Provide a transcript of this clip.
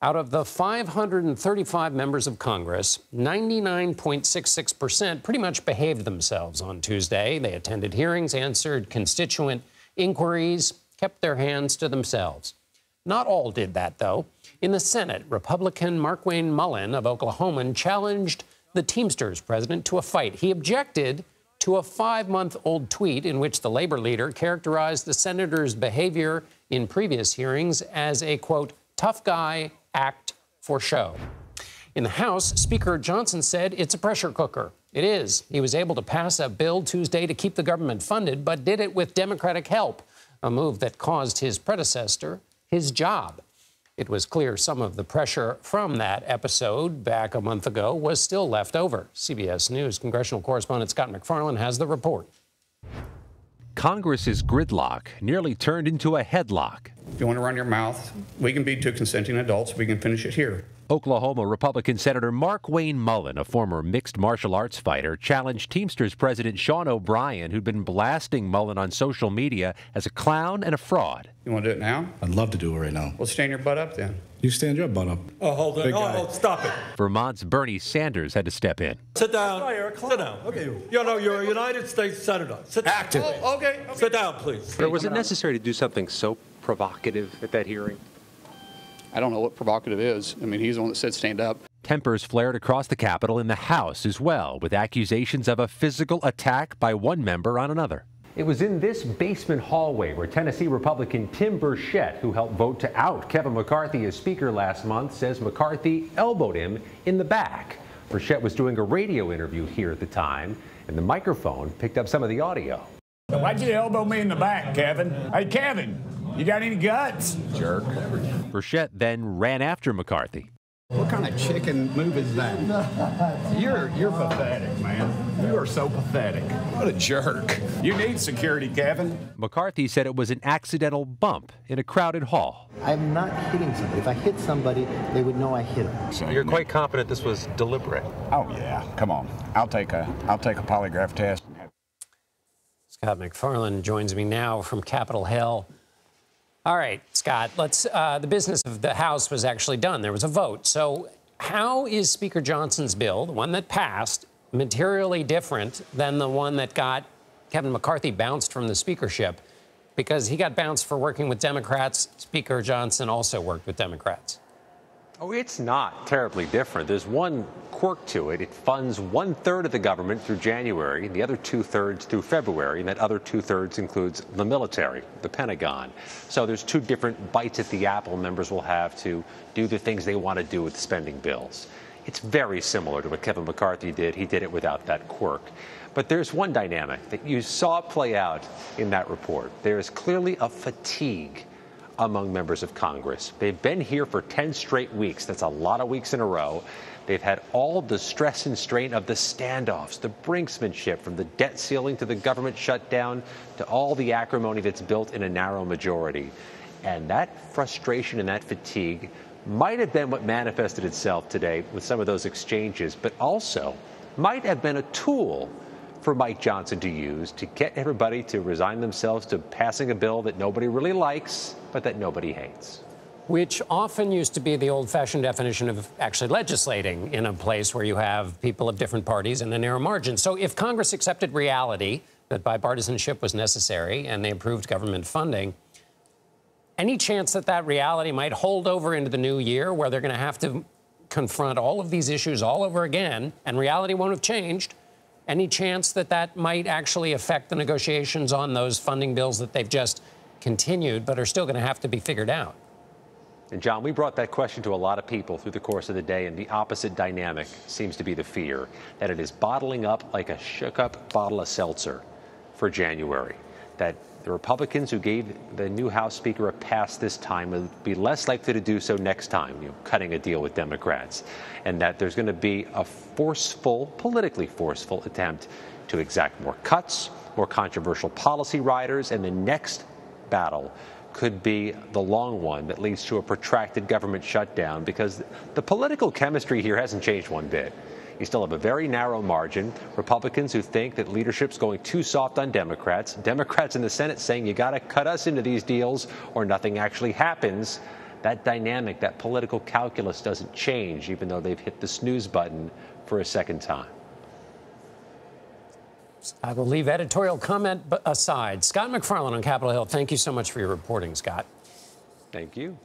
Out of the 535 members of Congress, 99.66% pretty much behaved themselves on Tuesday. They attended hearings, answered constituent inquiries, kept their hands to themselves. Not all did that, though. In the Senate, Republican Markwayne Mullin of Oklahoma challenged the Teamsters president to a fight. He objected to a 5-month-old tweet in which the labor leader characterized the senator's behavior in previous hearings as a, quote, tough guy act for show. In the House, Speaker Johnson said it's a pressure cooker. It is. He was able to pass a bill Tuesday to keep the government funded, but did it with Democratic help, a move that caused his predecessor his job. It was clear some of the pressure from that episode back a month ago was still left over. CBS News congressional correspondent Scott MacFarlane has the report. Congress's gridlock nearly turned into a headlock. If you want to run your mouth, we can be two consenting adults. We can finish it here. Oklahoma Republican Senator Markwayne Mullin, a former mixed martial arts fighter, challenged Teamsters President Sean O'Brien, who'd been blasting Mullin on social media as a clown and a fraud. You want to do it now? I'd love to do it right now. Well, stand your butt up then. You stand your butt up. Oh, hold on. Oh, stop it. Vermont's Bernie Sanders had to step in. Sit down. Sit down. Okay. You know, you're a United States Senator. Sit down. Active. Oh, okay. Sit down, please. But was it necessary to do something so provocative at that hearing? I don't know what provocative is. I mean, he's the one that said stand up. Tempers flared across the Capitol in the House as well, with accusations of a physical attack by one member on another. It was in this basement hallway where Tennessee Republican Tim Burchett, who helped vote to out Kevin McCarthy as Speaker last month, says McCarthy elbowed him in the back. Burchett was doing a radio interview here at the time, and the microphone picked up some of the audio. Why'd you elbow me in the back, Kevin? Hey, Kevin, you got any guts? Jerk. Burchett then ran after McCarthy. What kind of chicken move is that? You're pathetic, man. You are so pathetic. What a jerk. You need security, Kevin. McCarthy said it was an accidental bump in a crowded hall. I'm not hitting somebody. If I hit somebody, they would know I hit them. So you're quite confident this was deliberate? Oh, yeah. Come on. I'll take a polygraph test. Scott MacFarlane joins me now from Capitol Hill. All right, Scott, the business of the House was actually done. There was a vote. So how is Speaker Johnson's bill, the one that passed, materially different than the one that got Kevin McCarthy bounced from the speakership? Because he got bounced for working with Democrats. Speaker Johnson also worked with Democrats. Oh, it's not terribly different. There's one quirk to it. It funds 1/3 of the government through January, and the other 2/3 through February, and that other 2/3 includes the military, the Pentagon. So there's two different bites at the apple members will have to do the things they want to do with spending bills. It's very similar to what Kevin McCarthy did. He did it without that quirk. But there's one dynamic that you saw play out in that report. There is clearly a fatigue among members of Congress. They've been here for 10 straight weeks. That's a lot of weeks in a row. They've had all the stress and strain of the standoffs, the brinksmanship, from the debt ceiling to the government shutdown to all the acrimony that's built in a narrow majority. And that frustration and that fatigue might have been what manifested itself today with some of those exchanges, but also might have been a tool for Mike Johnson to use to get everybody to resign themselves to passing a bill that nobody really likes, but that nobody hates. Which often used to be the old-fashioned definition of actually legislating in a place where you have people of different parties and a narrow margin. So if Congress accepted reality that bipartisanship was necessary and they approved government funding, any chance that that reality might hold over into the new year where they're going to have to confront all of these issues all over again and reality won't have changed? Any chance that that might actually affect the negotiations on those funding bills that they've just continued but are still going to have to be figured out? And John, we brought that question to a lot of people through the course of the day, and the opposite dynamic seems to be the fear that it is bottling up like a shook-up bottle of seltzer for January, that the Republicans who gave the new House Speaker a pass this time will be less likely to do so next time, cutting a deal with Democrats, and that there's going to be a politically forceful attempt to exact more cuts, more controversial policy riders, and the next battle could be the long one that leads to a protracted government shutdown, because the political chemistry here hasn't changed one bit. You still have a very narrow margin. Republicans who think that leadership's going too soft on Democrats. Democrats in the Senate saying you got to cut us into these deals or nothing actually happens. that dynamic, that political calculus doesn't change, even though they've hit the snooze button for a second time. I will leave editorial comment aside. Scott MacFarlane on Capitol Hill, thank you so much for your reporting, Scott. Thank you.